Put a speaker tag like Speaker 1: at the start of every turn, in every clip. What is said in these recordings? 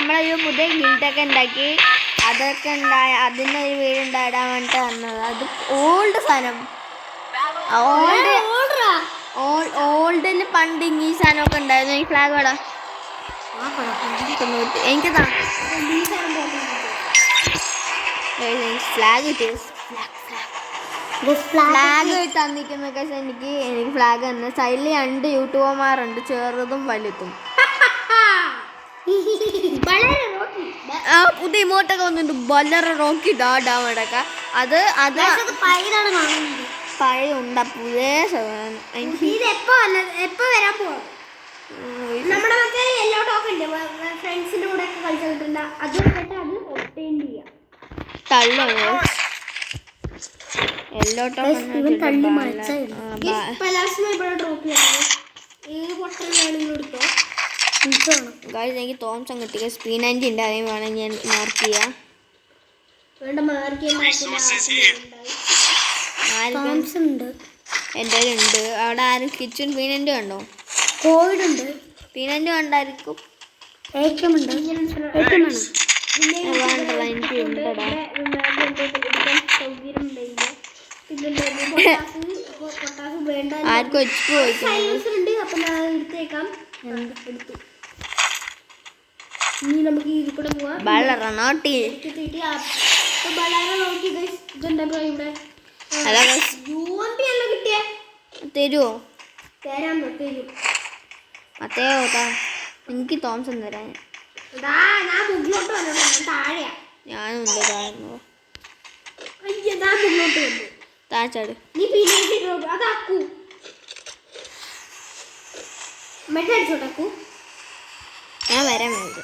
Speaker 1: നമ്മളൊരു പുതിയ ഗിൽഡൊക്കെ ഉണ്ടാക്കി അതൊക്കെ അതിനൊരു വീടുണ്ടായിടാൻ വേണ്ടിട്ട് വന്നത്. അത് ഓൾഡ് സാധനം, ഓൾഡിന് പണ്ട് ഈ സാധനമൊക്കെ ഉണ്ടായിരുന്നു. ഈ ഫ്ലാഗ് വേടാ എനിക്കതാ ഫ്ലാഗ് കിട്ടിയത്. ഫ്ലാഗ് തന്നിക്കുന്ന എനിക്ക് ഫ്ലാഗ് തന്നെ. സൈഡിൽ 2 യൂട്യൂബർമാരുണ്ട്, ചെറുതും വലുതും. ആ പുതിയ ഇമോട്ടൊക്കെ വന്നിട്ടുണ്ട്, വളരെ റോക്കി ഡാമടക്ക. അത് പഴയ ഉണ്ടാ പുതിയ എനിക്ക് തള്ളോ യെല്ലോ എനിക്ക് തോംസൺ കിട്ടി. P90 ഉണ്ട്, അതിന് വേണം ഞാൻ മാർക്ക് ചെയ്യാം. എൻ്റെ ഉണ്ട്. അവിടെ ആരും കിച്ചൺ P90 കണ്ടോ?
Speaker 2: കോവിഡുണ്ട്,
Speaker 1: P90 കണ്ടായിരിക്കും. വേണ്ടല്ല എനിക്ക് ഉണ്ടടാ. ആർക്കും വെച്ച് പോയിട്ടുണ്ട്. തരുമോ? മറ്റേതാ എനിക്ക് തോംസൺ തരാൻ. ഞാനുണ്ട് താച്ചാട്. ഞാൻ വരാൻ വേണ്ടി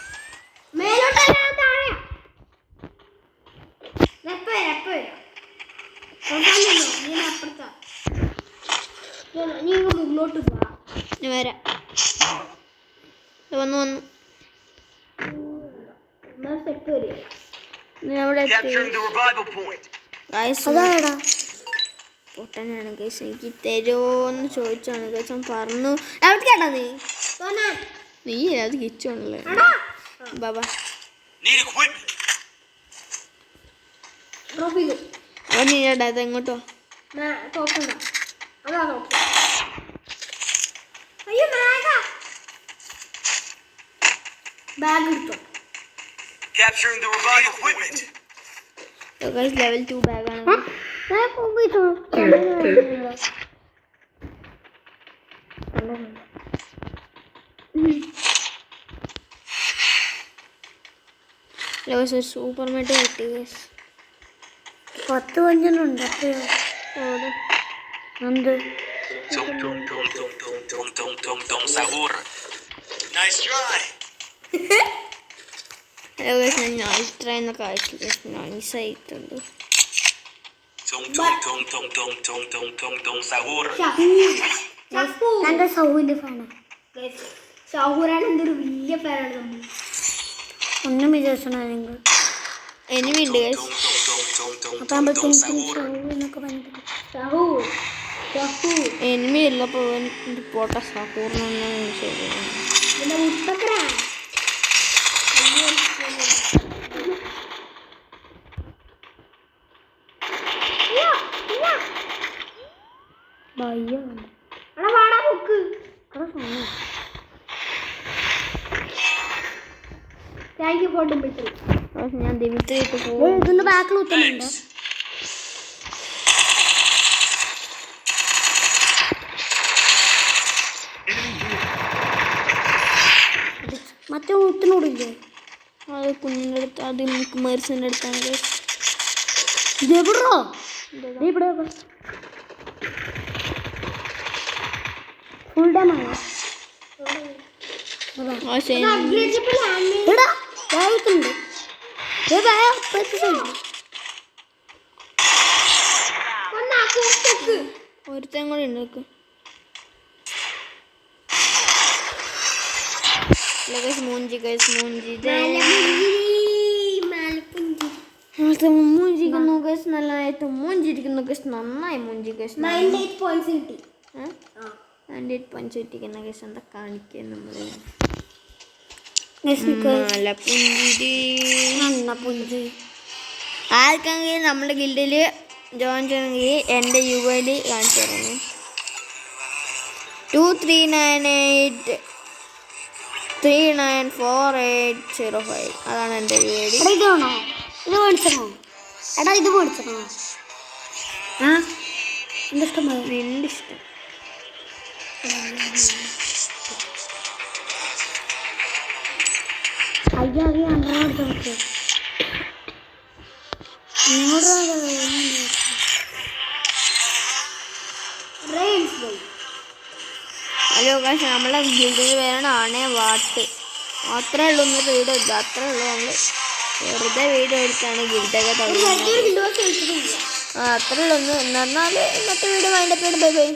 Speaker 1: ഞാൻ വരാം. വന്നു പൊട്ടനാണ് ഗൈസ്. എനിക്ക് തരുമോന്ന് ചോദിച്ചാണ് ഗൈസ്. പറഞ്ഞു എവിടെ കേട്ടാ നീ അത് കിച്ചോണല്ലേ ബാബാ. അവനീടാ അത് എങ്ങോട്ടോ ലെവൽ 2 ബാഗാണ്. സൂപ്പർ മെറ്റ് കിട്ടി.
Speaker 2: 10 വഞ്ചനുണ്ട്. എന്ത്
Speaker 1: നൈസ് ട്രൈ എന്നൊക്കെ അയച്ചിട്ട് നൈസായിട്ടുണ്ട്.
Speaker 2: എന്റെ സൗവിന്റെ ഫാനാണ്. ഷഹൂറാണ് എന്തൊരു വലിയ ഫാനാണ്. നമ്മൾ ഒന്നും വിചാരിച്ചോ നിങ്ങൾ
Speaker 1: എനിമി ഉണ്ട് എനിമി ഉള്ളപ്പോ പോട്ട സഹൂറിനൊന്നും ശരിയാണ്. ഞാൻ ദിമിത്രിയിട്ട് പോകും.
Speaker 2: ഇതിന്റെ ബാക്കിൽ കുത്തുന്നുണ്ട്. മറ്റേ കുത്തിനോടില്ലേ?
Speaker 1: അത് കുഞ്ഞിൻ്റെ അടുത്ത്, അത് നമുക്ക് മെർസിൻ്റെ അടുത്താണ്.
Speaker 2: ഫുൾ ഡാമാണ്.
Speaker 1: ഒരുത്തൻ കൂടി ഉണ്ട്. മൂഞ്ചി മൂഞ്ചിരിക്കുന്നു ഗൈസ്. നല്ലതായിട്ട് മൂഞ്ചിരിക്കുന്നു ഗൈസ്. നന്നായി മൂഞ്ചി ഗൈസ്.
Speaker 2: 98 പോയിന്റ്സ് കിട്ടി.
Speaker 1: 98 പോയിന്റ്സ് കിട്ടിക്കുന്ന ഗൈസ്. എന്താ കാണിക്കുക നമ്മള്? മലപ്പുഞ്ചിരി.
Speaker 2: പുഞ്ചി
Speaker 1: ആർക്കെങ്കിലും നമ്മുടെ ഗിൽഡിൽ ജോയിൻ ചെയ്യണമെങ്കിൽ എൻ്റെ UID കാണിച്ചു തരുന്നു. 2398394805. അതാണ് എൻ്റെ UID.
Speaker 2: ഇത് വേണോ? ഇത് മേടിച്ചോ? എടാ ഇത് മേടിച്ചോ? ആ എൻ്റെ ഇഷ്ടം
Speaker 1: നിൻ്റെ ഇഷ്ടം.
Speaker 2: അയ്യോ അത് അങ്ങനെ മേടിച്ചോ?
Speaker 1: ഹലോ കാശ് നമ്മളെ ഗിൽഡിൽ വേണമാണ് വാട്ട്. അത്രേ ഉള്ളൂ. ഒന്ന് വീഡിയോ ഇല്ല, അത്രേ ഉള്ളൂ. നമ്മൾ വെറുതെ വീഡിയോ എടുത്താണ് ഗിൽഡൊക്കെ തുടങ്ങുന്നത്. അത്രേ ഉള്ളൂ. എന്നാൽ ഇന്നത്തെ വീഡിയോ അതിൻ്റെ പേര് ബൈ ബൈ.